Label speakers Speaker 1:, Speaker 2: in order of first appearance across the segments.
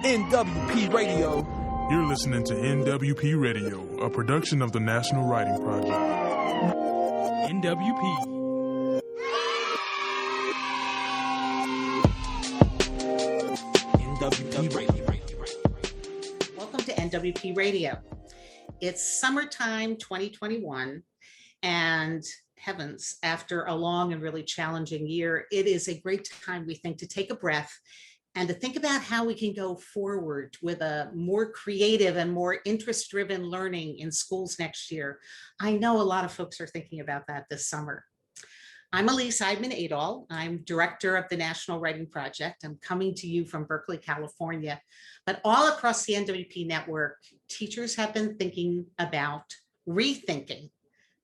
Speaker 1: NWP Radio.
Speaker 2: You're listening to NWP Radio, a production of the National Writing Project.
Speaker 1: NWP. NWP Radio.
Speaker 3: Welcome to NWP Radio. It's summertime 2021, and heavens, after a long and really challenging year, it is a great time, we think, to take a breath and to think about how we can go forward with a more creative and more interest-driven learning in schools next year. I know a lot of folks are thinking about that this summer. I'm Elise Eidman-Adol. I'm director of the National Writing Project. I'm coming to you from Berkeley, California. But all across the NWP network, teachers have been thinking about rethinking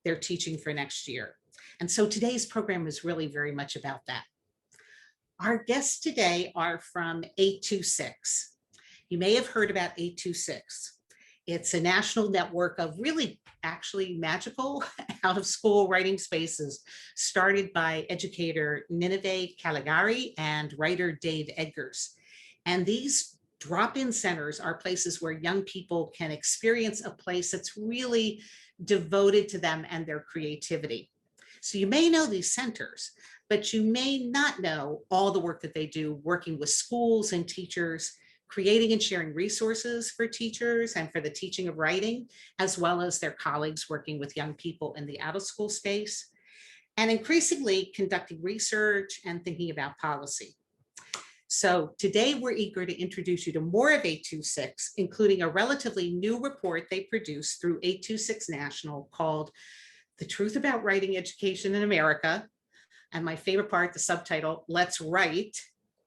Speaker 3: their teaching for next year. And so today's program is really very much about that. Our guests today are from 826. You may have heard about 826. It's a national network of really actually magical out-of-school writing spaces started by educator Nineveh Caligari and writer Dave Edgars. And these drop-in centers are places where young people can experience a place that's really devoted to them and their creativity. So you may know these centers, but you may not know all the work that they do working with schools and teachers, creating and sharing resources for teachers and for the teaching of writing, as well as their colleagues working with young people in the out-of-school space, and increasingly conducting research and thinking about policy. So today we're eager to introduce you to more of 826, including a relatively new report they produced through 826 National called The Truth About Writing Education in America. And my favorite part, the subtitle, Let's Write,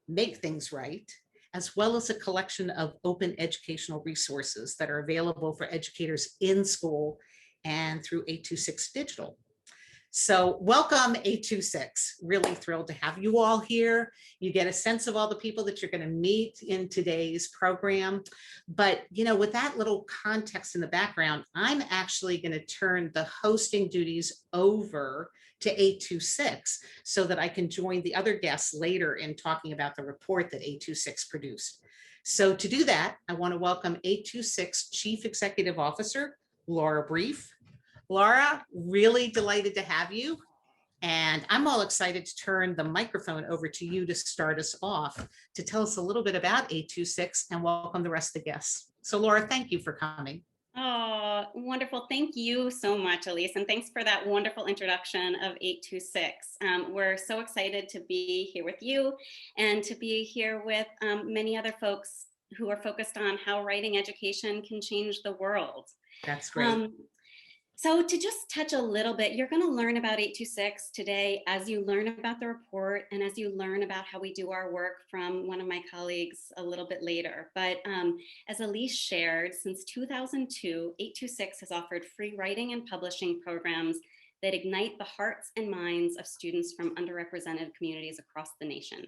Speaker 3: Make Things Right, as well as a collection of open educational resources that are available for educators in school and through 826 Digital. So welcome 826, really thrilled to have you all here. You get a sense of all the people that you're going to meet in today's program. But, you know, with that little context in the background, I'm actually going to turn the hosting duties over to 826 so that I can join the other guests later in talking about the report that 826 produced. So to do that, I want to welcome 826 Chief Executive Officer, Laura Brief. Laura, really delighted to have you. And I'm all excited to turn the microphone over to you to start us off, to tell us a little bit about 826 and welcome the rest of the guests. So Laura, thank you for coming.
Speaker 4: Oh, wonderful. Thank you so much, Elise. And thanks for that wonderful introduction of 826. We're so excited to be here with you and to be here with many other folks who are focused on how writing education can change the world.
Speaker 3: That's great.
Speaker 4: So to just touch a little bit, you're going to learn about 826 today as you learn about the report and as you learn about how we do our work from one of my colleagues a little bit later. But as Elise shared, since 2002, 826 has offered free writing and publishing programs that ignite the hearts and minds of students from underrepresented communities across the nation.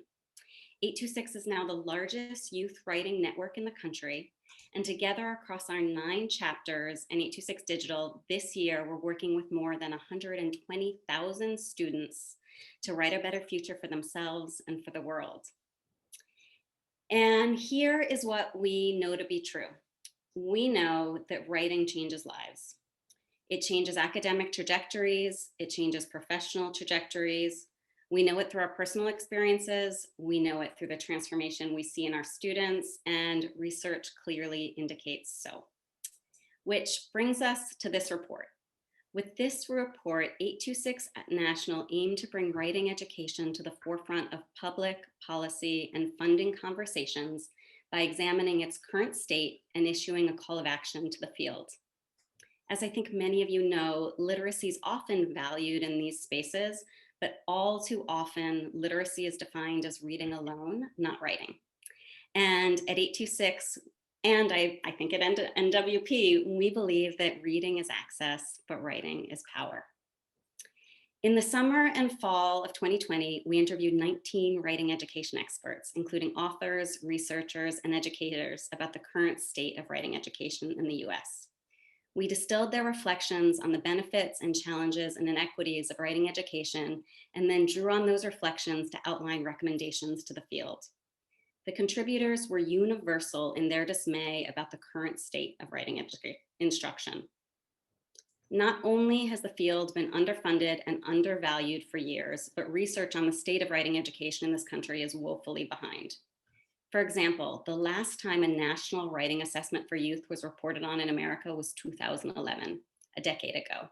Speaker 4: 826 is now the largest youth writing network in the country. And together across our 9 chapters and 826 Digital, this year, we're working with more than 120,000 students to write a better future for themselves and for the world. And here is what we know to be true. We know that writing changes lives. It changes academic trajectories. It changes professional trajectories. We know it through our personal experiences. We know it through the transformation we see in our students, and research clearly indicates so. Which brings us to this report. With this report, 826 National aimed to bring writing education to the forefront of public policy and funding conversations by examining its current state and issuing a call of action to the field. As I think many of you know, literacy is often valued in these spaces, but all too often, literacy is defined as reading alone, not writing. And at 826, and I think at NWP, we believe that reading is access, but writing is power. In the summer and fall of 2020, we interviewed 19 writing education experts, including authors, researchers, and educators about the current state of writing education in the US. We distilled their reflections on the benefits and challenges and inequities of writing education, and then drew on those reflections to outline recommendations to the field. The contributors were universal in their dismay about the current state of writing instruction. Not only has the field been underfunded and undervalued for years, but research on the state of writing education in this country is woefully behind. For example, the last time a national writing assessment for youth was reported on in America was 2011, a decade ago.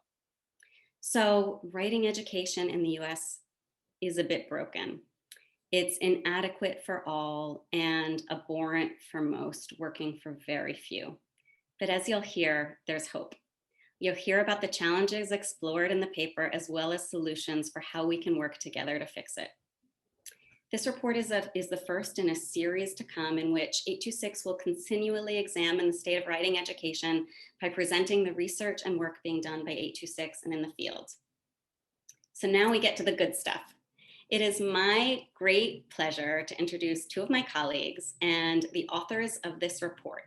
Speaker 4: So writing education in the US is a bit broken. It's inadequate for all and abhorrent for most, working for very few. But as you'll hear, there's hope. You'll hear about the challenges explored in the paper, as well as solutions for how we can work together to fix it. This report is the first in a series to come in which 826 will continually examine the state of writing education by presenting the research and work being done by 826 and in the field. So now we get to the good stuff. It is my great pleasure to introduce two of my colleagues and the authors of this report.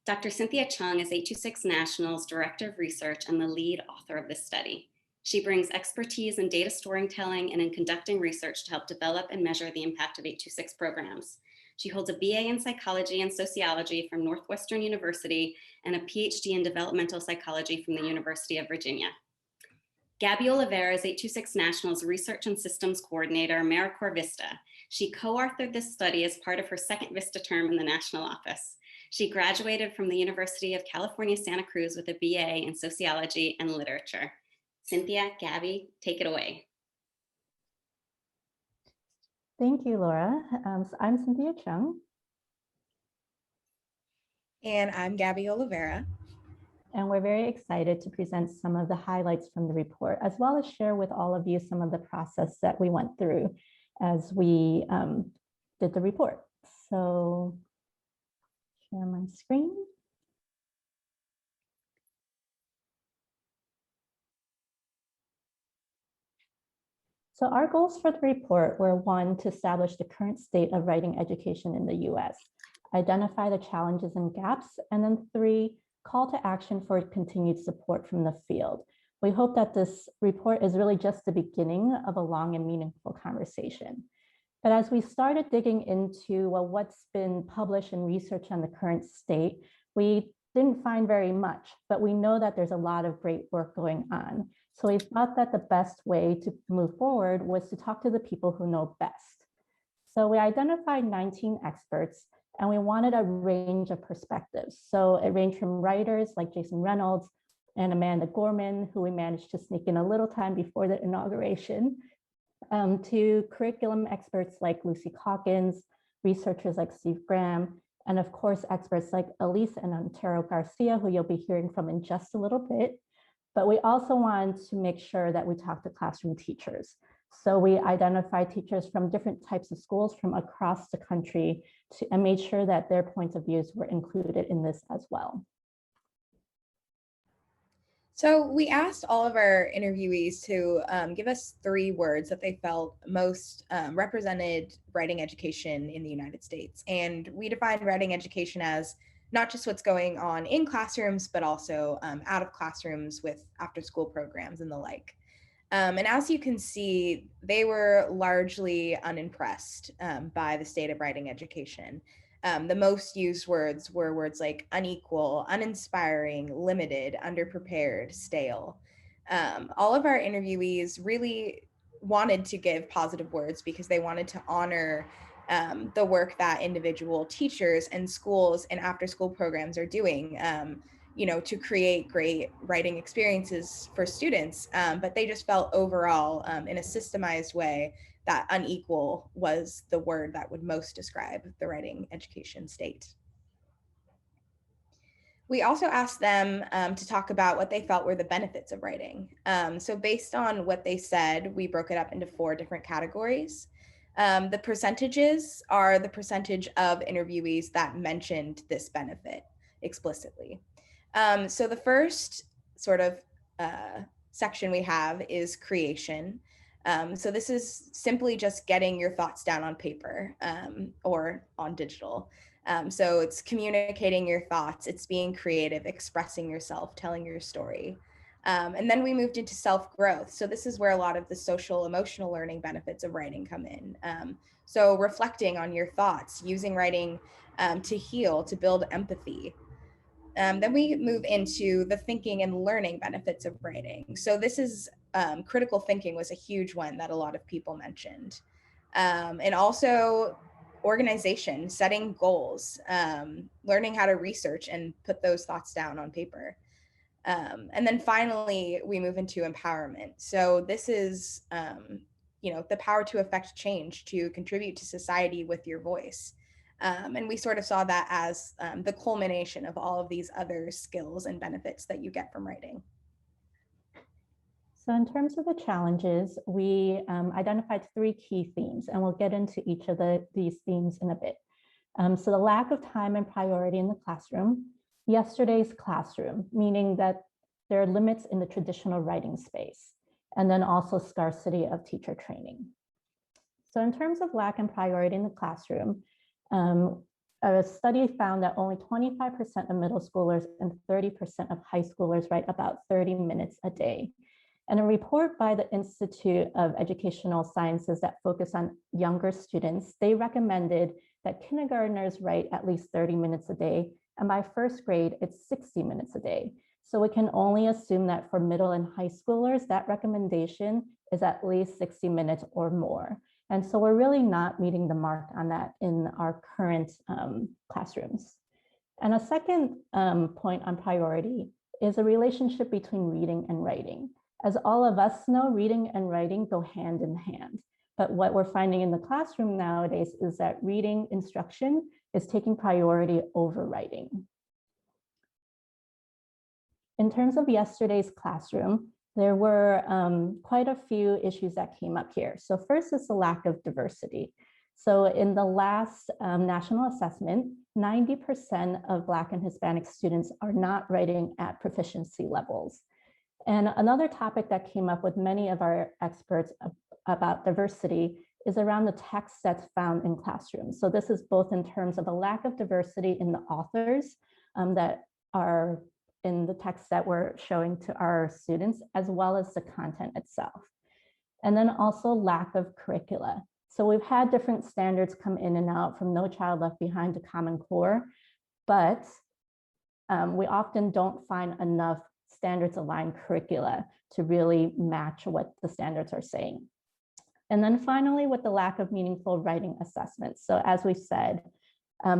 Speaker 4: Dr. Cynthia Chung is 826 National's Director of Research and the lead author of this study. She brings expertise in data storytelling and in conducting research to help develop and measure the impact of 826 programs. She holds a BA in psychology and sociology from Northwestern University and a PhD in developmental psychology from the University of Virginia. Gabby Oliveira is 826 National's Research and Systems Coordinator, AmeriCorps Vista. She co-authored this study as part of her second Vista term in the national office. She graduated from the University of California, Santa Cruz with a BA in sociology and literature. Cynthia, Gabby, take it away.
Speaker 5: Thank you, Laura. So I'm Cynthia Chung.
Speaker 6: And I'm Gabby Oliveira.
Speaker 5: And we're very excited to present some of the highlights from the report, as well as share with all of you some of the process that we went through as we did the report. So, share my screen. So our goals for the report were, one, to establish the current state of writing education in the US, identify the challenges and gaps, and then three, call to action for continued support from the field. We hope that this report is really just the beginning of a long and meaningful conversation. But as we started digging into what's been published in research on the current state, we didn't find very much, but we know that there's a lot of great work going on. So we thought that the best way to move forward was to talk to the people who know best. So we identified 19 experts, and we wanted a range of perspectives. So it ranged from writers like Jason Reynolds and Amanda Gorman, who we managed to sneak in a little time before the inauguration, to curriculum experts like Lucy Calkins, researchers like Steve Graham, and of course, experts like Elise and Antero Garcia, who you'll be hearing from in just a little bit. But we also wanted to make sure that we talk to classroom teachers. So we identified teachers from different types of schools from across the country and made sure that their points of views were included in this as well.
Speaker 6: So we asked all of our interviewees to give us 3 words that they felt most represented writing education in the United States. And we defined writing education as not just what's going on in classrooms, but also out of classrooms with after-school programs and the like. And as you can see, they were largely unimpressed by the state of writing education. The most used words were words like unequal, uninspiring, limited, underprepared, stale. All of our interviewees really wanted to give positive words because they wanted to honor the work that individual teachers and schools and after-school programs are doing, to create great writing experiences for students. But they just felt overall, in a systemized way, that unequal was the word that would most describe the writing education state. We also asked them to talk about what they felt were the benefits of writing. So based on what they said, we broke it up into 4 different categories. The percentages are the percentage of interviewees that mentioned this benefit explicitly. So the first sort of section we have is creation. So this is simply just getting your thoughts down on paper or on digital. So it's communicating your thoughts, it's being creative, expressing yourself, telling your story. And then we moved into self-growth. So this is where a lot of the social emotional learning benefits of writing come in. So reflecting on your thoughts, using writing to heal, to build empathy. Then we move into the thinking and learning benefits of writing. So this is critical thinking was a huge one that a lot of people mentioned. And also organization, setting goals, learning how to research and put those thoughts down on paper. And then finally, we move into empowerment. So this is, the power to affect change, to contribute to society with your voice. And we sort of saw that as the culmination of all of these other skills and benefits that you get from writing.
Speaker 5: So in terms of the challenges, we identified 3 key themes, and we'll get into each of these themes in a bit. So the lack of time and priority in the classroom, yesterday's classroom, meaning that there are limits in the traditional writing space, and then also scarcity of teacher training. So in terms of lack and priority in the classroom, a study found that only 25% of middle schoolers and 30% of high schoolers write about 30 minutes a day. And a report by the Institute of Educational Sciences that focus on younger students, they recommended that kindergartners write at least 30 minutes a day, and by first grade, it's 60 minutes a day. So we can only assume that for middle and high schoolers, that recommendation is at least 60 minutes or more. And so we're really not meeting the mark on that in our current classrooms. And a second point on priority is a relationship between reading and writing. As all of us know, reading and writing go hand in hand. But what we're finding in the classroom nowadays is that reading instruction is taking priority over writing. In terms of yesterday's classroom, there were quite a few issues that came up here. So first is the lack of diversity. So in the last national assessment, 90% of Black and Hispanic students are not writing at proficiency levels. And another topic that came up with many of our experts about diversity is around the text that's found in classrooms. So this is both in terms of a lack of diversity in the authors that are in the text that we're showing to our students, as well as the content itself. And then also lack of curricula. So we've had different standards come in and out from No Child Left Behind to Common Core, but we often don't find enough standards aligned curricula to really match what the standards are saying. And then finally, with the lack of meaningful writing assessments. So as we said,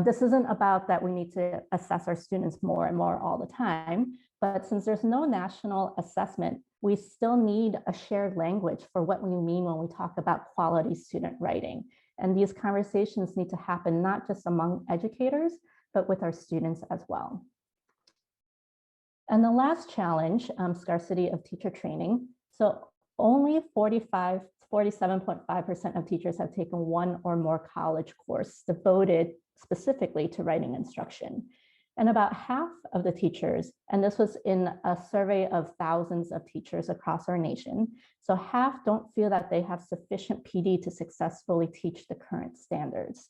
Speaker 5: this isn't about that we need to assess our students more and more all the time, but since there's no national assessment, we still need a shared language for what we mean when we talk about quality student writing. And these conversations need to happen not just among educators, but with our students as well. And the last challenge, scarcity of teacher training. So only 47.5% of teachers have taken one or more college course devoted specifically to writing instruction. And about half of the teachers, and this was in a survey of thousands of teachers across our nation, so half don't feel that they have sufficient PD to successfully teach the current standards.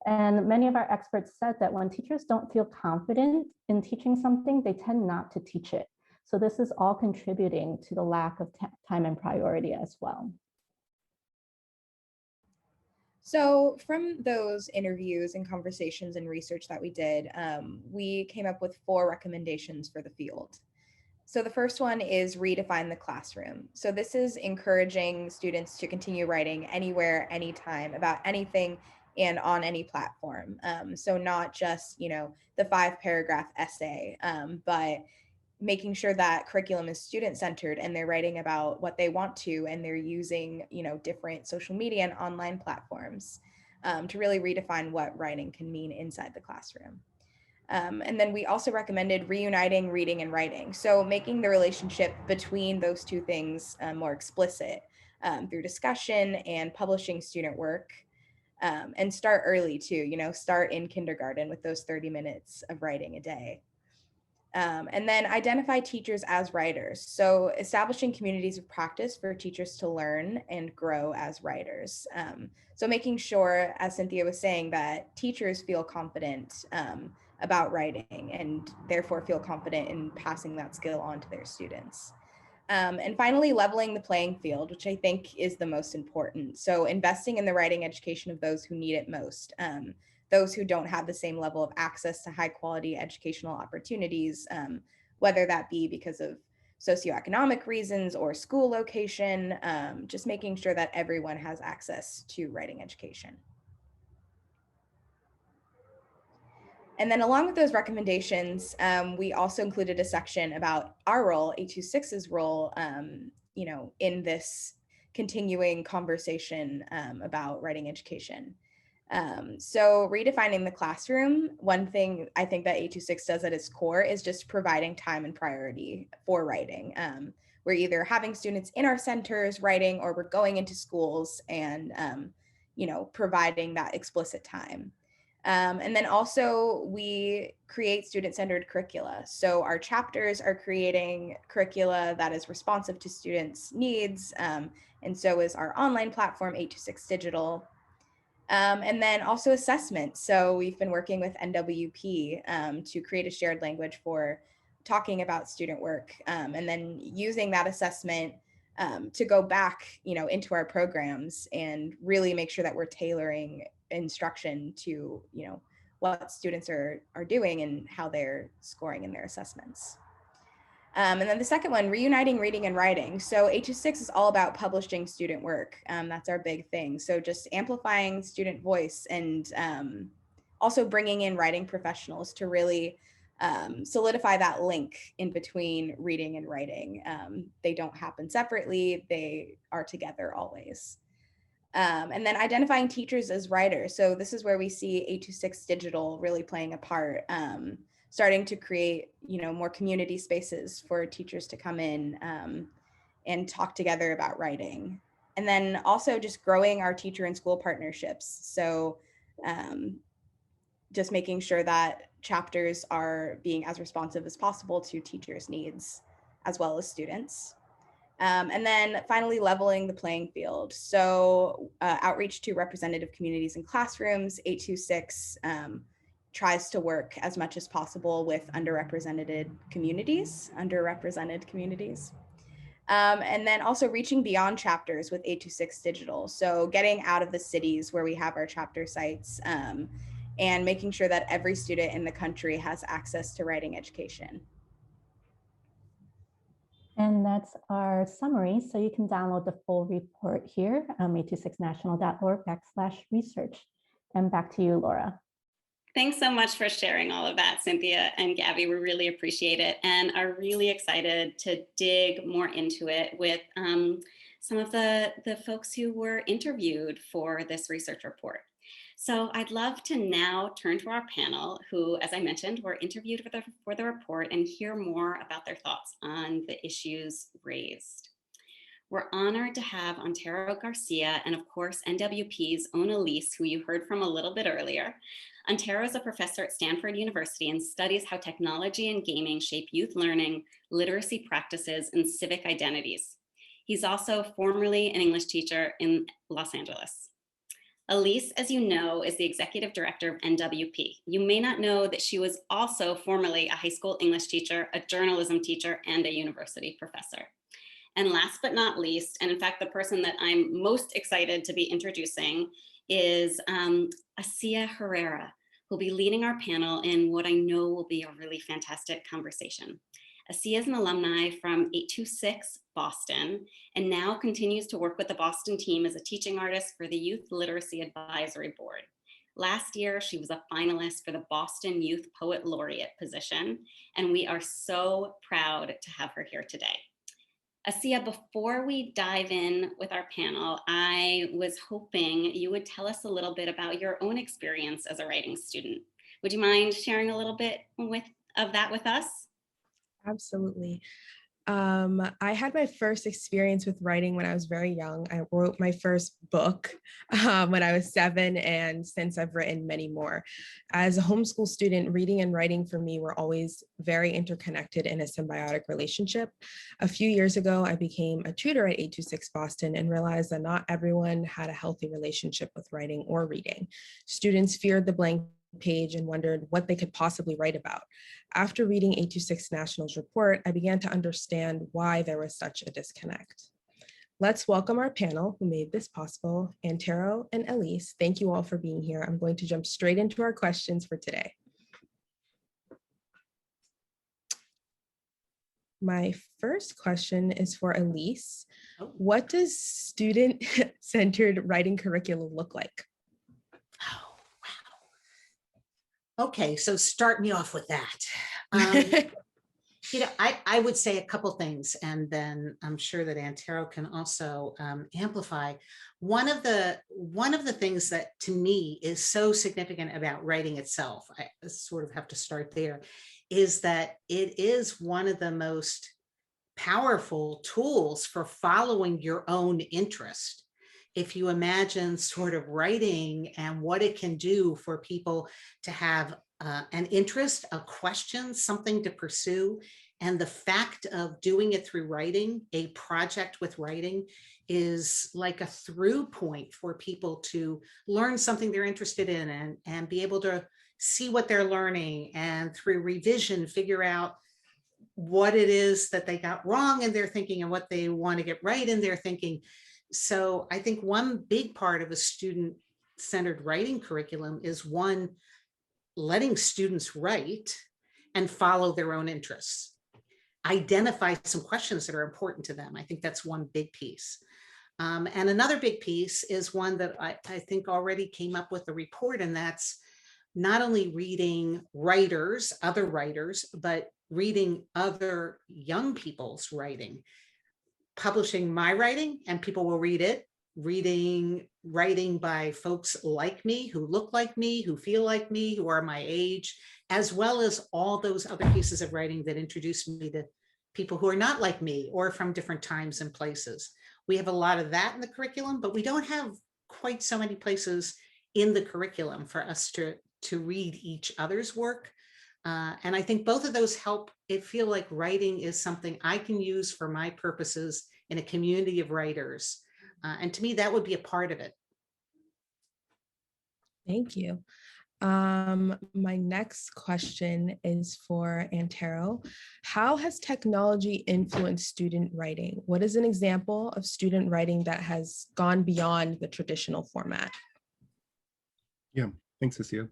Speaker 5: And many of our experts said that when teachers don't feel confident in teaching something, they tend not to teach it. So this is all contributing to the lack of time and priority as well.
Speaker 6: So from those interviews and conversations and research that we did, we came up with 4 recommendations for the field. So the first one is redefine the classroom. So this is encouraging students to continue writing anywhere, anytime, about anything and on any platform. So not just, the 5-paragraph essay, but making sure that curriculum is student-centered and they're writing about what they want to, and they're using, different social media and online platforms to really redefine what writing can mean inside the classroom. And then we also recommended reuniting reading and writing. So making the relationship between those two things more explicit through discussion and publishing student work. And start early too, start in kindergarten with those 30 minutes of writing a day. And then identify teachers as writers. So establishing communities of practice for teachers to learn and grow as writers. So making sure, as Cynthia was saying, that teachers feel confident about writing and therefore feel confident in passing that skill on to their students. And finally, leveling the playing field, which I think is the most important. So investing in the writing education of those who need it most, those who don't have the same level of access to high quality educational opportunities, whether that be because of socioeconomic reasons or school location, just making sure that everyone has access to writing education. And then along with those recommendations, we also included a section about our role, 826's role, in this continuing conversation about writing education. So redefining the classroom, one thing I think that 826 does at its core is just providing time and priority for writing. We're either having students in our centers writing, or we're going into schools and, providing that explicit time. And then also we create student-centered curricula. So our chapters are creating curricula that is responsive to students' needs. And so is our online platform, 826 Digital. And then also assessment. So we've been working with NWP to create a shared language for talking about student work, and then using that assessment to go back, into our programs and really make sure that we're tailoring instruction to, what students are doing and how they're scoring in their assessments. And then the second one, reuniting reading and writing. So 826 is all about publishing student work. That's our big thing. So just amplifying student voice and also bringing in writing professionals to really solidify that link in between reading and writing. They don't happen separately, they are together always. And then identifying teachers as writers. So this is where we see 826 Digital really playing a part, starting to create, more community spaces for teachers to come in and talk together about writing. And then also just growing our teacher and school partnerships. So just making sure that chapters are being as responsive as possible to teachers' needs as well as students. And then finally, leveling the playing field. So outreach to representative communities and classrooms, 826 tries to work as much as possible with underrepresented communities. And then also reaching beyond chapters with 826 Digital. So getting out of the cities where we have our chapter sites and making sure that every student in the country has access to writing education.
Speaker 5: And that's our summary. So you can download the full report here, 826national.org/research. And back to you, Laura.
Speaker 4: Thanks so much for sharing all of that, Cynthia and Gabby. We really appreciate it and are really excited to dig more into it with some of the folks who were interviewed for this research report. So I'd love to now turn to our panel who, as I mentioned, were interviewed for the report and hear more about their thoughts on the issues raised. We're honored to have Antero Garcia and of course NWP's own Elise, who you heard from a little bit earlier. Antero is a professor at Stanford University and studies how technology and gaming shape youth learning, literacy practices, and civic identities. He's also formerly an English teacher in Los Angeles. Elise, as you know, is the executive director of NWP. You may not know that she was also formerly a high school English teacher, a journalism teacher, and a university professor. And last but not least, and in fact, the person that I'm most excited to be introducing is Asia Herrera, who'll be leading our panel in what I know will be a really fantastic conversation. Asia is an alumni from 826 Boston and now continues to work with the Boston team as a teaching artist for the Youth Literacy Advisory Board. Last year, she was a finalist for the Boston Youth Poet Laureate position, and we are so proud to have her here today. Asia, before we dive in with our panel, I was hoping you would tell us a little bit about your own experience as a writing student. Would you mind sharing a little bit of that with us?
Speaker 7: Absolutely. I had my first experience with writing when I was very young. I wrote my first book when I was 7, and since I've written many more. As a homeschool student, reading and writing for me were always very interconnected in a symbiotic relationship. A few years ago, I became a tutor at 826 Boston and realized that not everyone had a healthy relationship with writing or reading. Students feared the blank page and wondered what they could possibly write about. After reading 826 National's report, I began to understand why there was such a disconnect. Let's welcome our panel who made this possible. Antero and Elise, thank you all for being here. I'm going to jump straight into our questions for today. My first question is for Elise. What does student-centered writing curriculum look like?
Speaker 3: Oh, wow. Okay, so start me off with that. I would say a couple things, and then I'm sure that Antero can also amplify. One of the things that to me is so significant about writing itself, I sort of have to start there, is that it is one of the most powerful tools for following your own interest. If you imagine sort of writing and what it can do for people to have an interest, a question, something to pursue, and the fact of doing it through writing, a project with writing, is like a through point for people to learn something they're interested in and be able to see what they're learning, and through revision figure out what it is that they got wrong in their thinking and what they want to get right in their thinking. So I think one big part of a student-centered writing curriculum is, one, letting students write and follow their own interests, identify some questions that are important to them. I think that's one big piece. And another big piece is one that I think already came up with the report, and that's not only reading writers, other writers, but reading other young people's writing, publishing my writing and people will read it, reading writing by folks like me, who look like me, who feel like me, who are my age, as well as all those other pieces of writing that introduce me to people who are not like me or from different times and places. We have a lot of that in the curriculum, but we don't have quite so many places in the curriculum for us to read each other's work. And I think both of those help it feel like writing is something I can use for my purposes in a community of writers. And to me, that would be a part of it.
Speaker 7: Thank you. My next question is for Antero. How has technology influenced student writing? What is an example of student writing that has gone beyond the traditional format?
Speaker 8: Yeah, thanks, Cecilia.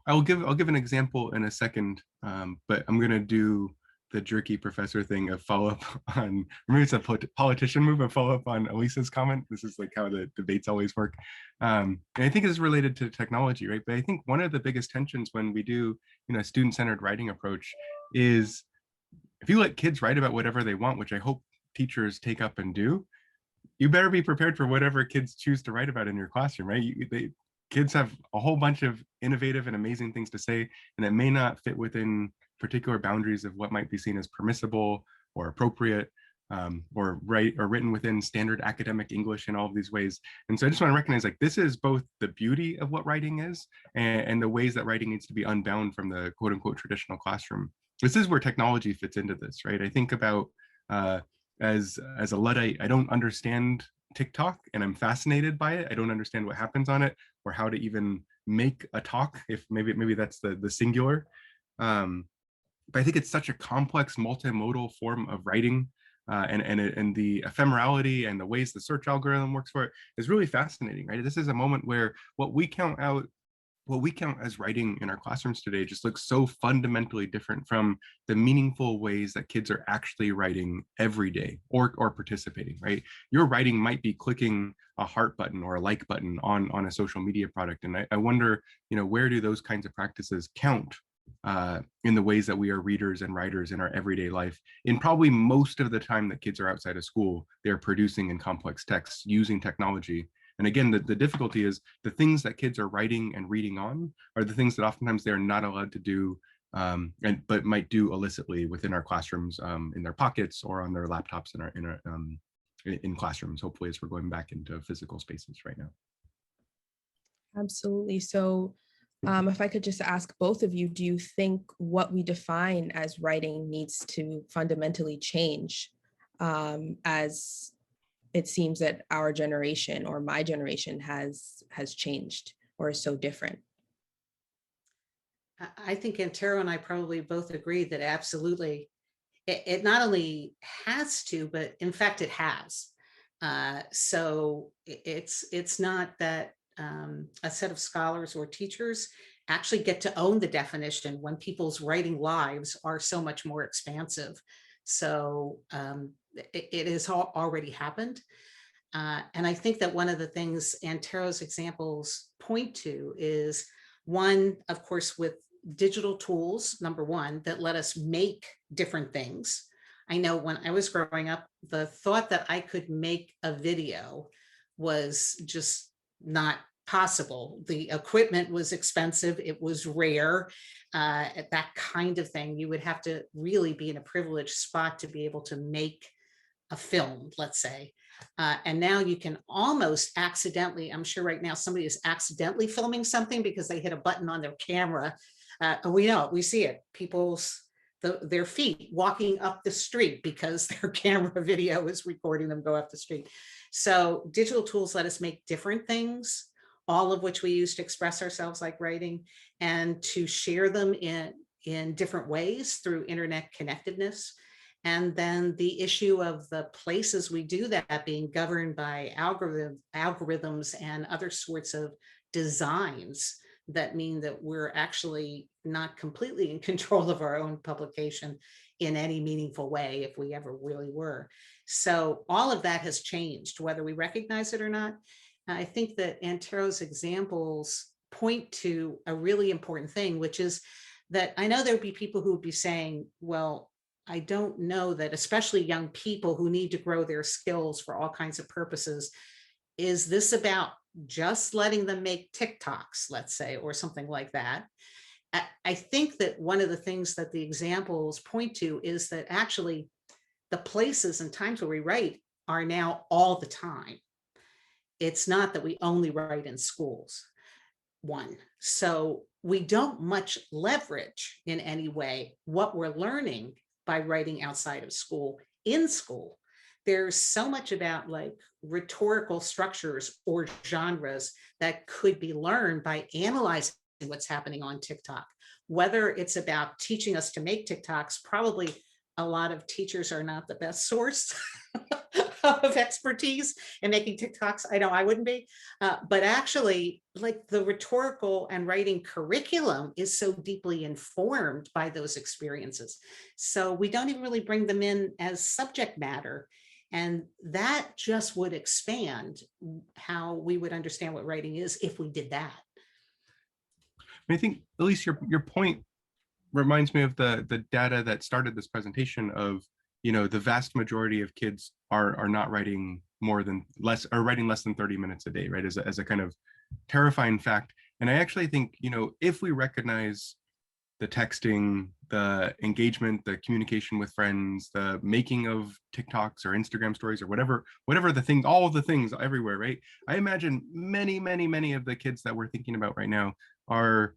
Speaker 8: I'll give an example in a second, but I'm gonna do the jerky professor thing of follow up on, maybe it's a politician move and follow up on Elisa's comment. This is like how the debates always work. And I think it's related to technology, right? But I think one of the biggest tensions when we do, a student-centered writing approach is if you let kids write about whatever they want, which I hope teachers take up and do, you better be prepared for whatever kids choose to write about in your classroom, right? Kids have a whole bunch of innovative and amazing things to say, and it may not fit within particular boundaries of what might be seen as permissible or appropriate, or written within standard academic English in all of these ways. And so I just want to recognize, like, this is both the beauty of what writing is and the ways that writing needs to be unbound from the quote unquote traditional classroom. This is where technology fits into this, right? I think about as a Luddite, I don't understand TikTok and I'm fascinated by it. I don't understand what happens on it or how to even make a talk, if maybe that's the singular. But I think it's such a complex multimodal form of writing, and the ephemerality and the ways the search algorithm works for it is really fascinating, right? This is a moment where what we count as writing in our classrooms today just looks so fundamentally different from the meaningful ways that kids are actually writing every day or participating, right? Your writing might be clicking a heart button or a like button on a social media product. And I wonder, where do those kinds of practices count in the ways that we are readers and writers in our everyday life? In probably most of the time that kids are outside of school, they're producing in complex texts using technology. And again, the difficulty is the things that kids are writing and reading on are the things that oftentimes they're not allowed to do, but might do illicitly within our classrooms, in their pockets or on their laptops in classrooms, hopefully, as we're going back into physical spaces right now.
Speaker 7: Absolutely. So if I could just ask both of you, do you think what we define as writing needs to fundamentally change as it seems that our generation or my generation has changed
Speaker 9: or is so different?
Speaker 3: I think Antero and I probably both agree that absolutely it not only has to, but in fact it has. So it's not that a set of scholars or teachers actually get to own the definition when people's writing lives are so much more expansive. So it has already happened. And I think that one of the things Antero's examples point to is one, of course, with digital tools, number one, that let us make different things. I know when I was growing up, the thought that I could make a video was just not possible. The equipment was expensive, it was rare, that kind of thing. You would have to really be in a privileged spot to be able to make a film, let's say. And now you can almost accidentally, I'm sure right now somebody is accidentally filming something because they hit a button on their camera. We know it, we see it, their feet walking up the street because their camera video is recording them go up the street. So digital tools let us make different things, all of which we use to express ourselves like writing, and to share them in different ways through internet connectedness. And then the issue of the places we do that being governed by algorithms and other sorts of designs that mean that we're actually not completely in control of our own publication in any meaningful way, if we ever really were. So all of that has changed, whether we recognize it or not. I think that Antero's examples point to a really important thing, which is that I know there would be people who would be saying, well, I don't know that, especially young people who need to grow their skills for all kinds of purposes, is this about just letting them make TikToks, let's say, or something like that? I think that one of the things that the examples point to is that actually the places and times where we write are now all the time. It's not that we only write in schools, one. So we don't much leverage in any way what we're learning by writing outside of school in school. There's so much about like rhetorical structures or genres that could be learned by analyzing what's happening on TikTok. Whether it's about teaching us to make TikToks, probably a lot of teachers are not the best source of expertise in making TikToks. I know I wouldn't be, but actually like the rhetorical and writing curriculum is so deeply informed by those experiences. So we don't even really bring them in as subject matter. And that just would expand how we would understand what writing is if we did that.
Speaker 8: I think, Elise, your point reminds me of the data that started this presentation of, the vast majority of kids are not writing less than 30 minutes a day, right? As a kind of terrifying fact. And I actually think, if we recognize the texting, the engagement, the communication with friends, the making of TikToks or Instagram stories or whatever the things, all of the things everywhere, right? I imagine many of the kids that we're thinking about right now are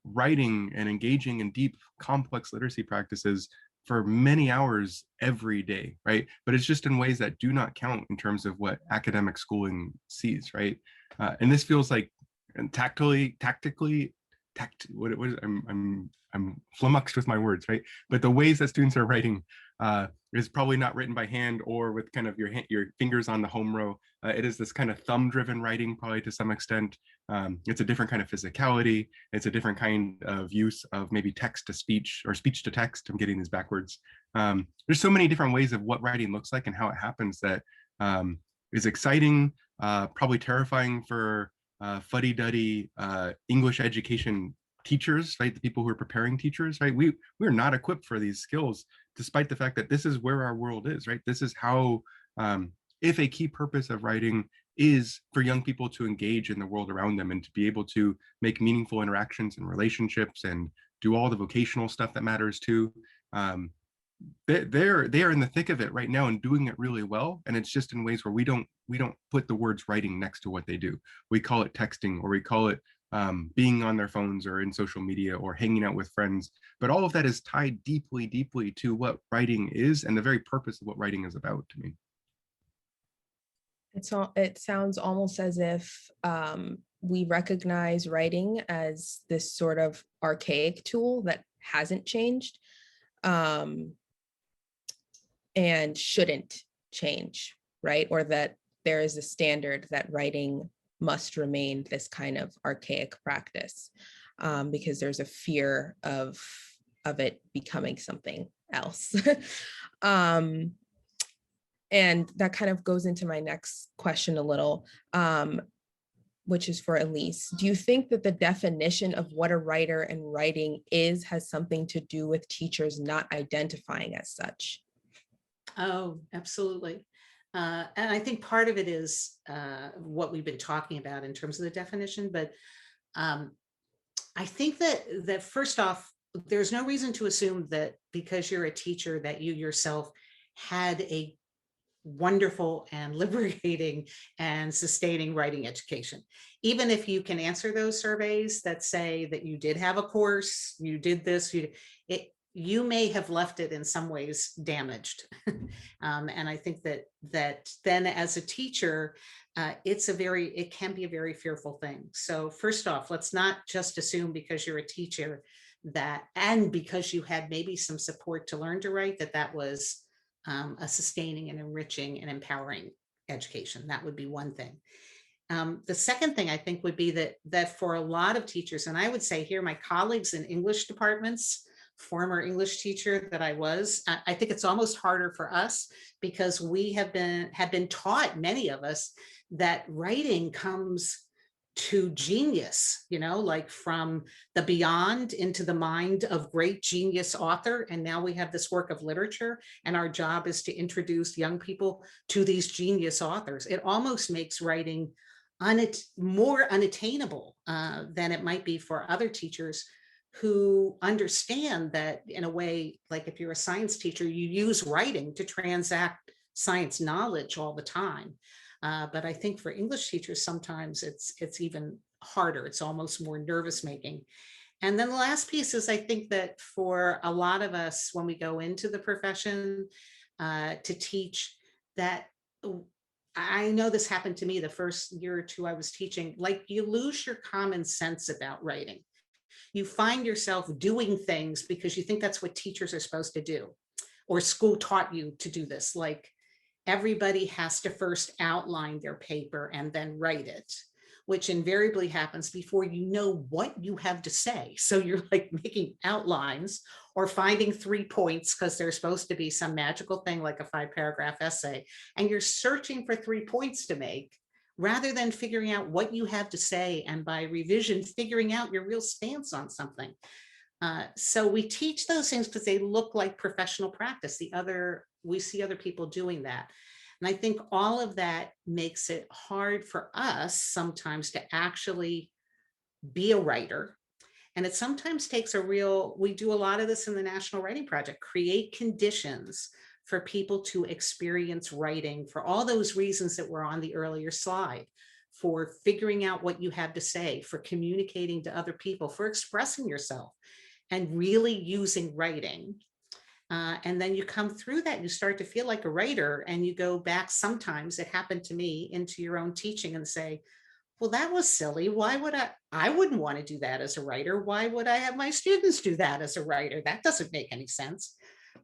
Speaker 8: writing and engaging in deep, complex literacy practices for many hours every day, right? But it's just in ways that do not count in terms of what academic schooling sees, right? And this feels like I'm flummoxed with my words, right? But the ways that students are writing is probably not written by hand or with kind of your fingers on the home row. It is this kind of thumb-driven writing, probably to some extent. It's a different kind of physicality. It's a different kind of use of maybe text to speech or speech to text. I'm getting these backwards. There's so many different ways of what writing looks like and how it happens that is exciting, probably terrifying for fuddy-duddy English education teachers, right? The people who are preparing teachers, right? We're not equipped for these skills, despite the fact that this is where our world is, right? This is how, if a key purpose of writing is for young people to engage in the world around them and to be able to make meaningful interactions and relationships and do all the vocational stuff that matters too. They're in the thick of it right now and doing it really well. And it's just in ways where we don't put the words writing next to what they do. We call it texting, or we call it being on their phones or in social media or hanging out with friends. But all of that is tied deeply to what writing is and the very purpose of what writing is about to me.
Speaker 7: It sounds almost as if we recognize writing as this sort of archaic tool that hasn't changed and shouldn't change, right? Or that there is a standard that writing must remain this kind of archaic practice because there's a fear of it becoming something else. And that kind of goes into my next question a little, which is for Elise. Do you think that the definition of what a writer and writing is has something to do with teachers not identifying as such?
Speaker 3: Oh, absolutely. And I think part of it is what we've been talking about in terms of the definition, but I think that first off, there's no reason to assume that because you're a teacher that you yourself had a wonderful and liberating and sustaining writing education. Even if you can answer those surveys that say that you did have a course, you did this, you may have left it in some ways damaged. And I think that then as a teacher, it can be a very fearful thing. So first off, let's not just assume because you're a teacher and because you had maybe some support to learn to write, that was a sustaining and enriching and empowering education. That would be one thing. The second thing I think would be that for a lot of teachers, and I would say here, my colleagues in English departments, former English teacher that I was, I think it's almost harder for us because we have been taught, many of us, that writing comes to genius, like from the beyond into the mind of great genius author. And now we have this work of literature, and our job is to introduce young people to these genius authors. It almost makes writing more unattainable than it might be for other teachers who understand that in a way, like if you're a science teacher, you use writing to transact science knowledge all the time. But I think for English teachers, sometimes it's even harder. It's almost more nervous making. And then the last piece is I think that for a lot of us, when we go into the profession to teach, that I know this happened to me the first year or two I was teaching, like you lose your common sense about writing. You find yourself doing things because you think that's what teachers are supposed to do, or school taught you to do this. Like everybody has to first outline their paper and then write it, which invariably happens before you know what you have to say. So you're like making outlines or finding 3 points because there's supposed to be some magical thing like a 5-paragraph essay, and you're searching for 3 points to make rather than figuring out what you have to say, and by revision, figuring out your real stance on something. So we teach those things because they look like professional practice. We see other people doing that. And I think all of that makes it hard for us sometimes to actually be a writer. And it sometimes takes we do a lot of this in the National Writing Project, create conditions for people to experience writing for all those reasons that were on the earlier slide, for figuring out what you have to say, for communicating to other people, for expressing yourself, and really using writing. And then you come through that, you start to feel like a writer, and you go back, sometimes it happened to me, into your own teaching and say, well, that was silly. Why would I wouldn't want to do that as a writer. Why would I have my students do that as a writer? That doesn't make any sense.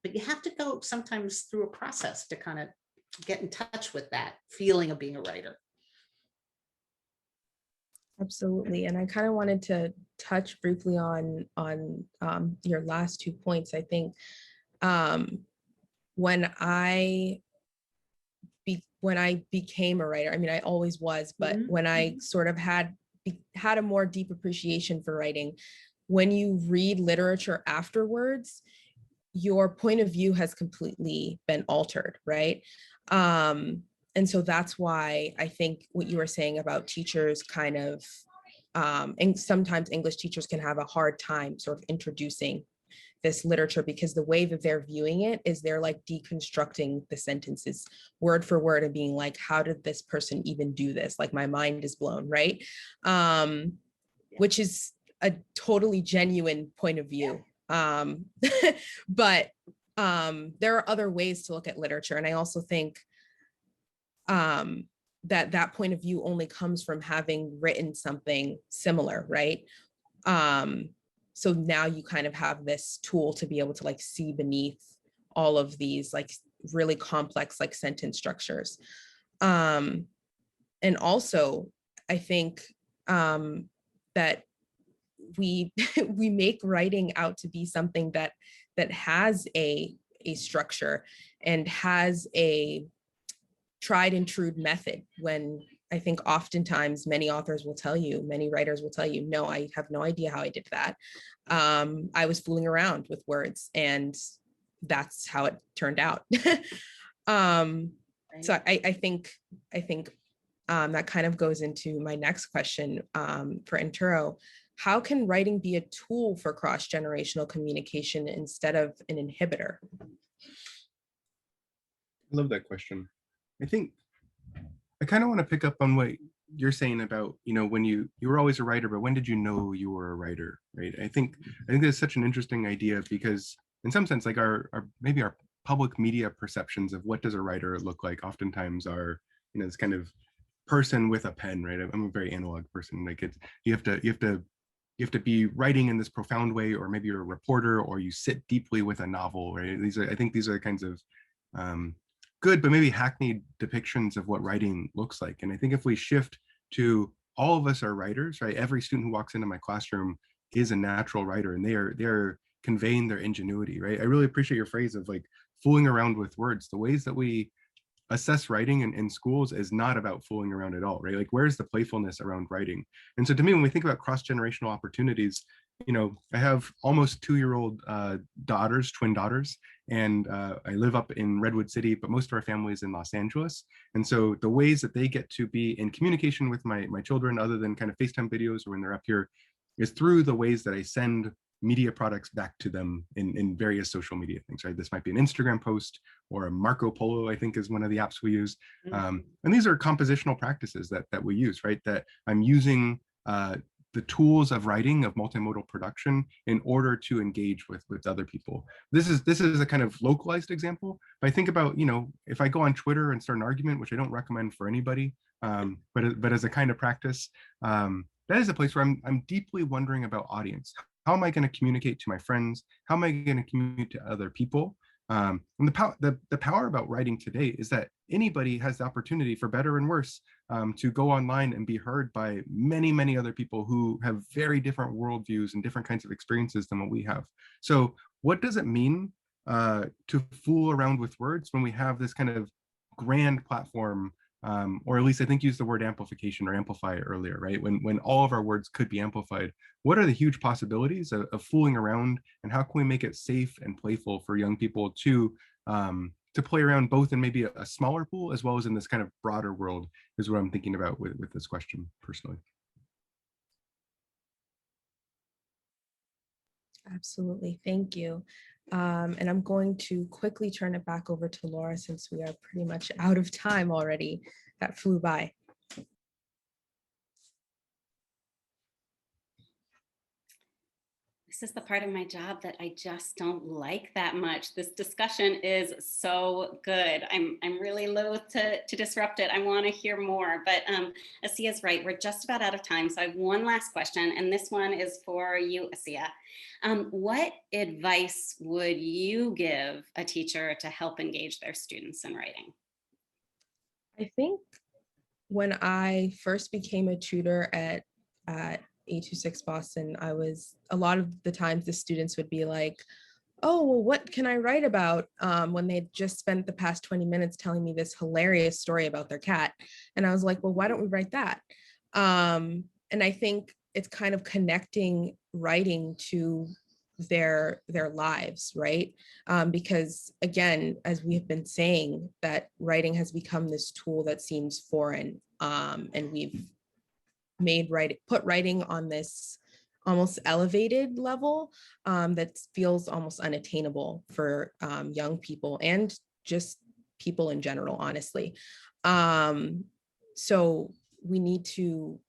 Speaker 3: But you have to go sometimes through a process to kind of get in touch with that feeling of being a writer.
Speaker 7: Absolutely. And I kind of wanted to touch briefly on your last 2 points. I think when I became a writer, I mean, I always was, but when I sort of had a more deep appreciation for writing, when you read literature afterwards, your point of view has completely been altered, right? And so that's why I think what you were saying about teachers kind of, and sometimes English teachers can have a hard time sort of introducing this literature, because the way that they're viewing it is they're like deconstructing the sentences word for word and being like, how did this person even do this? Like, my mind is blown, right? Which is a totally genuine point of view. But there are other ways to look at literature. And I also think that point of view only comes from having written something similar, right? So now you kind of have this tool to be able to like see beneath all of these like really complex like sentence structures. And also, I think that we we make writing out to be something that has a structure and has a tried and true method, when I think oftentimes many authors will tell you, many writers will tell you, no, I have no idea how I did that. I was fooling around with words and that's how it turned out. So I think that kind of goes into my next question for Enturo. How can writing be a tool for cross-generational communication instead of an inhibitor?
Speaker 8: I love that question. I think I kind of want to pick up on what you're saying about, when you were always a writer, but when did you know you were a writer, right? I think that's such an interesting idea, because in some sense, like our maybe our public media perceptions of what does a writer look like oftentimes are, this kind of person with a pen, right? I'm a very analog person. Like you have to be writing in this profound way, or maybe you're a reporter, or you sit deeply with a novel, right? I think these are the kinds of good, but maybe hackneyed depictions of what writing looks like. And I think if we shift to all of us are writers, right? Every student who walks into my classroom is a natural writer, and they're conveying their ingenuity, right? I really appreciate your phrase of like fooling around with words. The ways that we assess writing in schools is not about fooling around at all, right? Like, where's the playfulness around writing? And so to me, when we think about cross-generational opportunities, I have almost 2-year-old daughters, twin daughters, and I live up in Redwood City, but most of our family is in Los Angeles. And so the ways that they get to be in communication with my children, other than kind of FaceTime videos or when they're up here, is through the ways that I send media products back to them in various social media things, right? This might be an Instagram post, or a Marco Polo, I think is one of the apps we use. And these are compositional practices that we use, right? That I'm using the tools of writing, of multimodal production, in order to engage with other people. This is a kind of localized example, but I think about, if I go on Twitter and start an argument, which I don't recommend for anybody, but as a kind of practice, that is a place where I'm deeply wondering about audience. How am I going to communicate to my friends? How am I going to communicate to other people? And the power about writing today is that anybody has the opportunity, for better and worse, to go online and be heard by many, many other people who have very different worldviews and different kinds of experiences than what we have. So what does it mean to fool around with words when we have this kind of grand platform, or at least I think use the word amplification or amplify earlier, right? When all of our words could be amplified, what are the huge possibilities of fooling around, and how can we make it safe and playful for young people to play around, both in maybe a smaller pool as well as in this kind of broader world, is what I'm thinking about with this question personally.
Speaker 7: Absolutely, thank you. And I'm going to quickly turn it back over to Laura, since we are pretty much out of time already. That flew by.
Speaker 4: This is the part of my job that I just don't like that much. This discussion is so good. I'm really loath to disrupt it. I want to hear more, but Asia's right. We're just about out of time. So I have one last question, and this one is for you, Asia. What advice would you give a teacher to help engage their students in writing?
Speaker 7: I think when I first became a tutor at 826 Boston, a lot of the times the students would be like, oh, well, what can I write about? When they just spent the past 20 minutes telling me this hilarious story about their cat. And I was like, well, why don't we write that? And I think it's kind of connecting writing to their lives, right? Because again, as we have been saying, that writing has become this tool that seems foreign, and we've put writing on this almost elevated level that feels almost unattainable for young people and just people in general, honestly. So we need to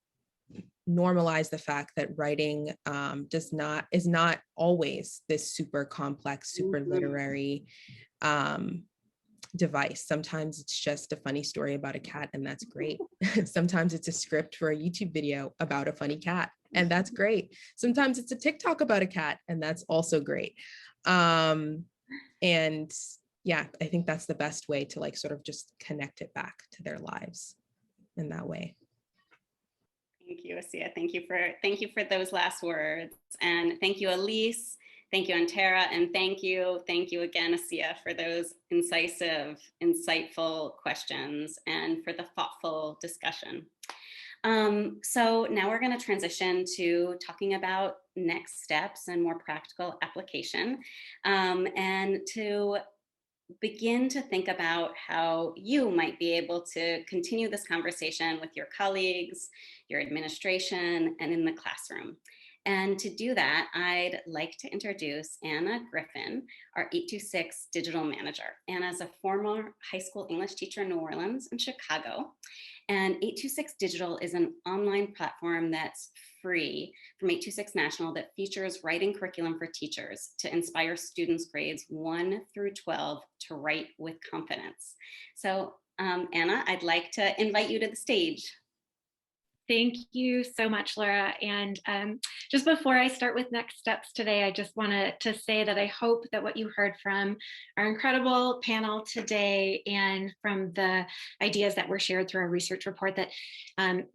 Speaker 7: normalize the fact that writing is not always this super complex, super literary device. Sometimes it's just a funny story about a cat, and that's great. Sometimes it's a script for a YouTube video about a funny cat, and that's great. Sometimes it's a TikTok about a cat, and that's also great. And yeah, I think that's the best way to like sort of just connect it back to their lives in that way.
Speaker 4: Thank you, Asia. Thank you for those last words. And thank you, Elise. Thank you, Antara. And thank you again, Asia, for those incisive, insightful questions and for the thoughtful discussion. So now we're going to transition to talking about next steps and more practical application, and to begin to think about how you might be able to continue this conversation with your colleagues, your administration, and in the classroom. And to do that, I'd like to introduce Anna Griffin, our 826 digital manager. Anna's a former high school English teacher in New Orleans and Chicago. And 826 Digital is an online platform that's free from 826 National that features writing curriculum for teachers to inspire students grades 1 through 12 to write with confidence. So Anna, I'd like to invite you to the stage.
Speaker 9: Thank you so much, Laura. And just before I start with next steps today, I just wanted to say that I hope that what you heard from our incredible panel today and from the ideas that were shared through our research report, that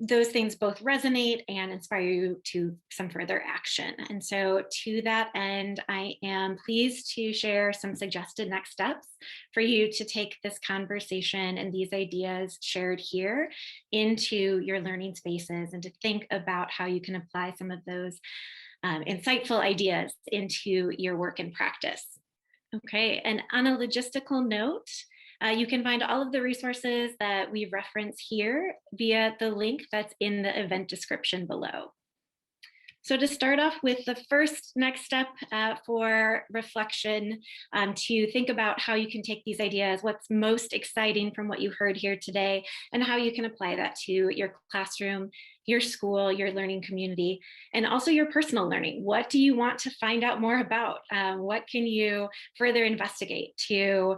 Speaker 9: those things both resonate and inspire you to some further action. And so to that end, I am pleased to share some suggested next steps for you to take this conversation and these ideas shared here into your learning spaces, and to think about how you can apply some of those insightful ideas into your work and practice. Okay, and on a logistical note, you can find all of the resources that we reference here via the link that's in the event description below. So to start off with the first next step for reflection, to think about how you can take these ideas, what's most exciting from what you heard here today, and how you can apply that to your classroom, your school, your learning community, and also your personal learning. What do you want to find out more about? What can you further investigate to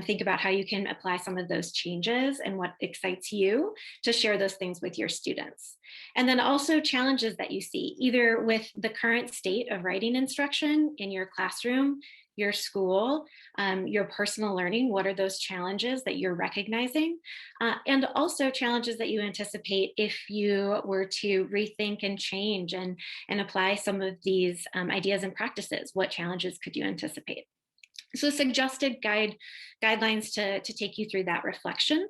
Speaker 9: think about how you can apply some of those changes and what excites you to share those things with your students? And then also challenges that you see, either with the current state of writing instruction in your classroom, your school, your personal learning. What are those challenges that you're recognizing? And also challenges that you anticipate if you were to rethink and change and apply some of these ideas and practices. What challenges could you anticipate? So suggested guidelines to take you through that reflection.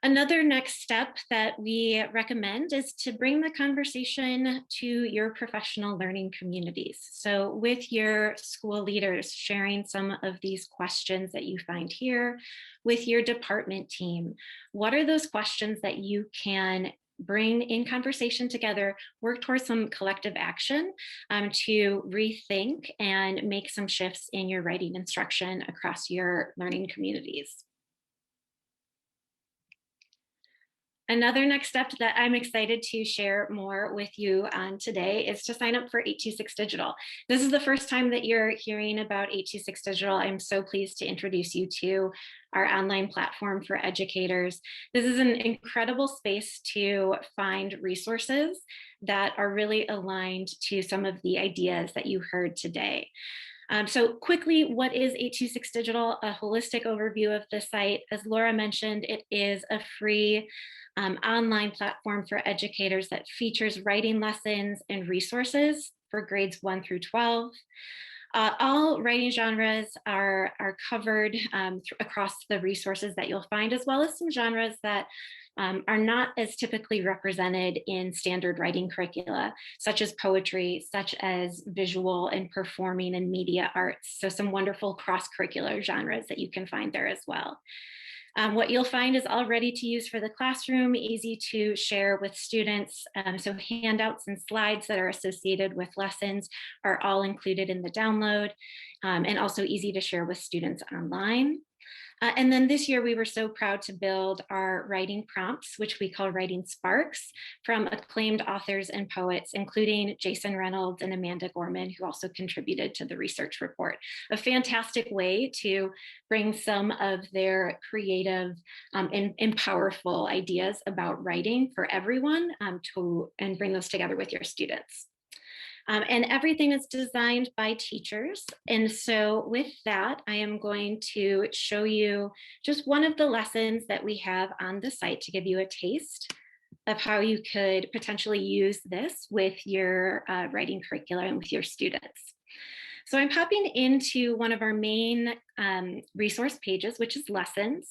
Speaker 9: Another next step that we recommend is to bring the conversation to your professional learning communities. So with your school leaders, sharing some of these questions that you find here, with your department team, what are those questions that you can bring in conversation together, work towards some collective action to rethink and make some shifts in your writing instruction across your learning communities. Another next step that I'm excited to share more with you on today is to sign up for 826 Digital. This is the first time that you're hearing about 826 Digital. I'm so pleased to introduce you to our online platform for educators. This is an incredible space to find resources that are really aligned to some of the ideas that you heard today. So quickly, what is 826 Digital? A holistic overview of the site. As Laura mentioned, it is a free online platform for educators that features writing lessons and resources for grades 1 through 12. All writing genres are covered across the resources that you'll find, as well as some genres that are not as typically represented in standard writing curricula, such as poetry, such as visual and performing and media arts. So some wonderful cross-curricular genres that you can find there as well. What you'll find is all ready to use for the classroom, easy to share with students. So handouts and slides that are associated with lessons are all included in the download, and also easy to share with students online. And then this year we were so proud to build our writing prompts, which we call WritingSparks, from acclaimed authors and poets, including Jason Reynolds and Amanda Gorman, who also contributed to the research report. A fantastic way to bring some of their creative and powerful ideas about writing for everyone and bring those together with your students. And everything is designed by teachers. And so with that, I am going to show you just one of the lessons that we have on the site to give you a taste of how you could potentially use this with your writing curriculum and with your students. So I'm popping into one of our main resource pages, which is lessons.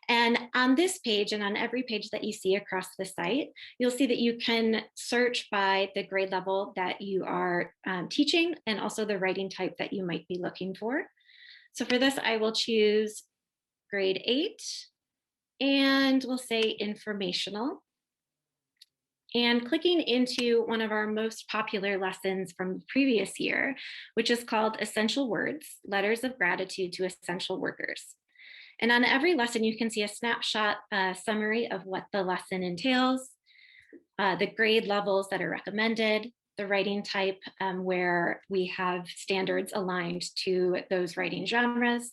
Speaker 9: And on this page and on every page that you see across the site, you'll see that you can search by the grade level that you are teaching and also the writing type that you might be looking for. So for this, I will choose grade 8 and we'll say informational. And clicking into one of our most popular lessons from the previous year, which is called Essential Words, Letters of Gratitude to Essential Workers. And on every lesson, you can see a snapshot summary of what the lesson entails, the grade levels that are recommended, the writing type where we have standards aligned to those writing genres,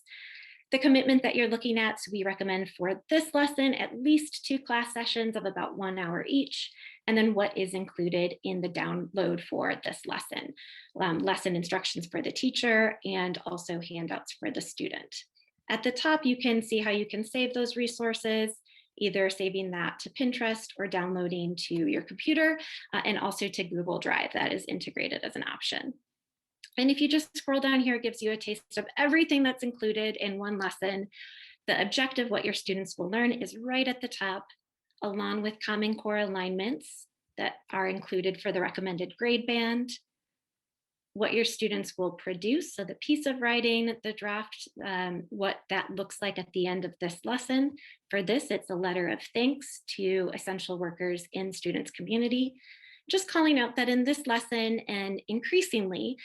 Speaker 9: the commitment that you're looking at. So we recommend for this lesson at least 2 class sessions of about 1 hour each, and then what is included in the download for this lesson, lesson instructions for the teacher, and also handouts for the student. At the top, you can see how you can save those resources, either saving that to Pinterest or downloading to your computer, and also to Google Drive. That is integrated as an option. And if you just scroll down here, it gives you a taste of everything that's included in one lesson. The objective, what your students will learn, is right at the top, along with Common Core alignments that are included for the recommended grade band, what your students will produce, so the piece of writing, the draft, what that looks like at the end of this lesson. For this, it's a letter of thanks to essential workers in students' community. Just calling out that in this lesson, and increasingly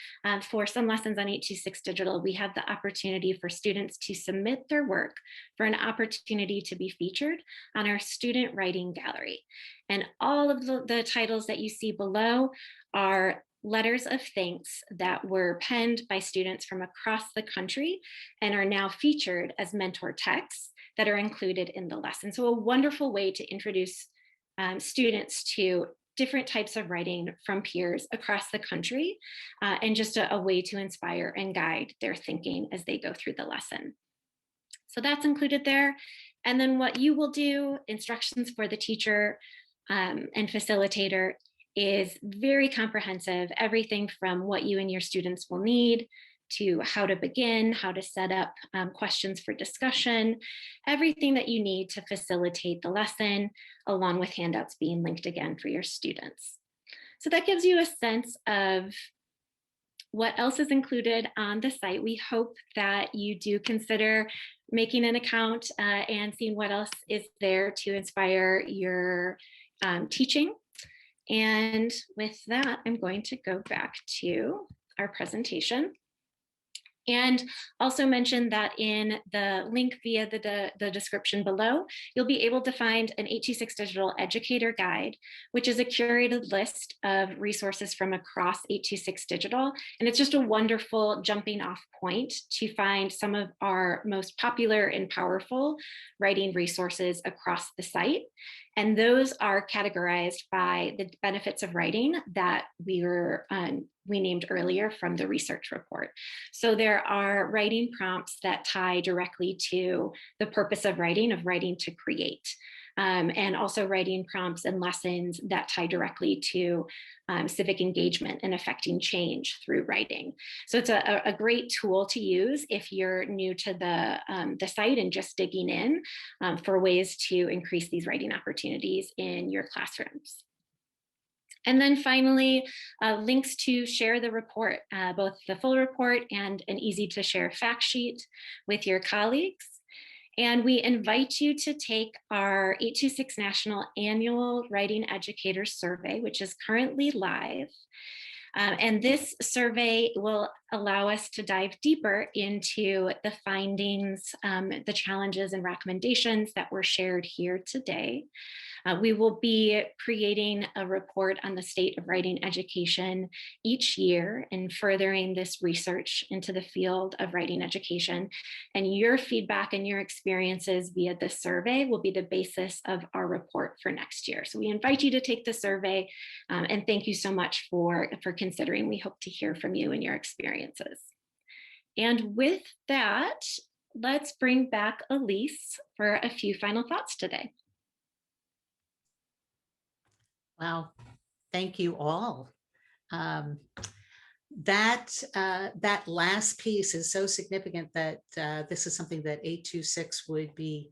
Speaker 9: for some lessons on 826 Digital, we have the opportunity for students to submit their work for an opportunity to be featured on our student writing gallery. And all of the titles that you see below are letters of thanks that were penned by students from across the country and are now featured as mentor texts that are included in the lesson. So a wonderful way to introduce students to different types of writing from peers across the country, and just a way to inspire and guide their thinking as they go through the lesson. So that's included there. And then what you will do, instructions for the teacher and facilitator, is very comprehensive, everything from what you and your students will need to how to begin, how to set up questions for discussion, everything that you need to facilitate the lesson, along with handouts being linked again for your students. So that gives you a sense of what else is included on the site. We hope that you do consider making an account and seeing what else is there to inspire your teaching. And with that, I'm going to go back to our presentation. And also mention that in the link via the description below, you'll be able to find an 826 Digital Educator Guide, which is a curated list of resources from across 826 Digital. And it's just a wonderful jumping off point to find some of our most popular and powerful writing resources across the site. And those are categorized by the benefits of writing that we named earlier from the research report. So there are writing prompts that tie directly to the purpose of writing to create. And also writing prompts and lessons that tie directly to civic engagement and affecting change through writing. So it's a great tool to use if you're new to the site and just digging in for ways to increase these writing opportunities in your classrooms. And then finally, links to share the report, both the full report and an easy to share fact sheet with your colleagues. And we invite you to take our 826 National Annual Writing Educator Survey, which is currently live. And this survey will allow us to dive deeper into the findings, the challenges and recommendations that were shared here today. We will be creating a report on the state of writing education each year and furthering this research into the field of writing education. And your feedback and your experiences via the survey will be the basis of our report for next year. So we invite you to take the survey, and thank you so much for considering. We hope to hear from you and your experiences. And with that, let's bring back Elise for a few final thoughts today.
Speaker 3: Wow, thank you all. That last piece is so significant that this is something that 826 would be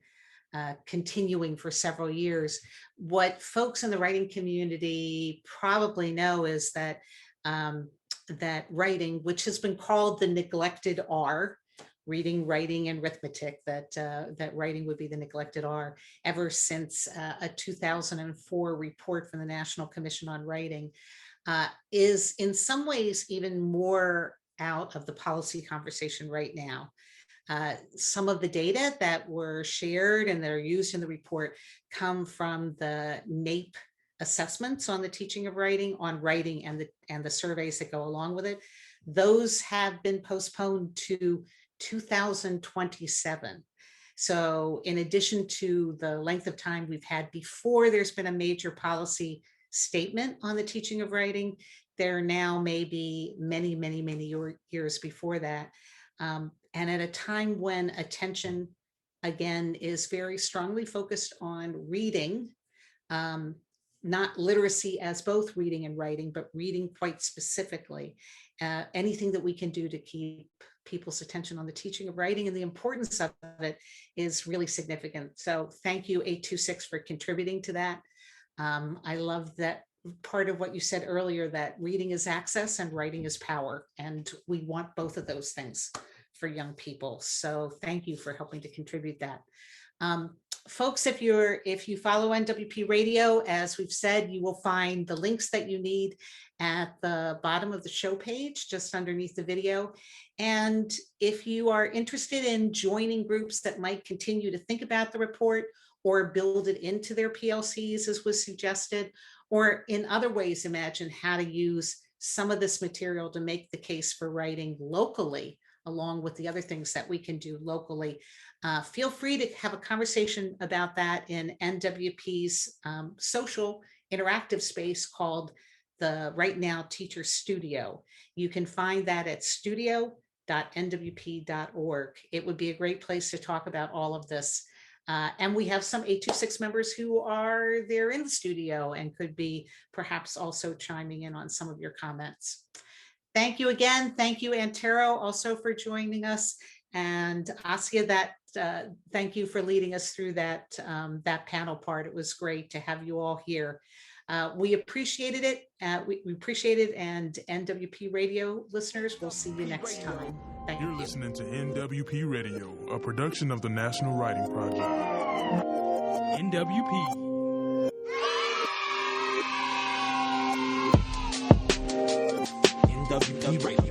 Speaker 3: continuing for several years. What folks in the writing community probably know is that that writing, which has been called the neglected R, reading, writing, and arithmetic, that writing would be the neglected R ever since a 2004 report from the National Commission on Writing, is in some ways even more out of the policy conversation right now. Some of the data that were shared and that are used in the report come from the NAEP assessments on the teaching of writing, on writing, and the surveys that go along with it. Those have been postponed to 2027. So in addition to the length of time we've had before there's been a major policy statement on the teaching of writing, there now may be many, many, many years before that. And at a time when attention, again, is very strongly focused on reading, not literacy as both reading and writing, but reading quite specifically. Anything that we can do to keep people's attention on the teaching of writing and the importance of it is really significant. So thank you, 826, for contributing to that. I love that part of what you said earlier, that reading is access and writing is power. And we want both of those things for young people. So thank you for helping to contribute that. Folks, if you follow NWP Radio, as we've said, you will find the links that you need at the bottom of the show page, just underneath the video. And if you are interested in joining groups that might continue to think about the report or build it into their PLCs, as was suggested, or in other ways, imagine how to use some of this material to make the case for writing locally, along with the other things that we can do locally. Feel free to have a conversation about that in NWP's social interactive space called the Right Now Teacher Studio. You can find that at studio.nwp.org. It would be a great place to talk about all of this. And we have some 826 members who are there in the studio and could be perhaps also chiming in on some of your comments. Thank you again. Thank you, Antero, also for joining us. And Asya, thank you for leading us through that panel part. It was great to have you all here. We appreciated it. We appreciate it. And NWP Radio listeners, we'll see you next time. Thank you.
Speaker 2: You're listening to NWP Radio, a production of the National Writing Project.
Speaker 1: NWP. NWP Radio.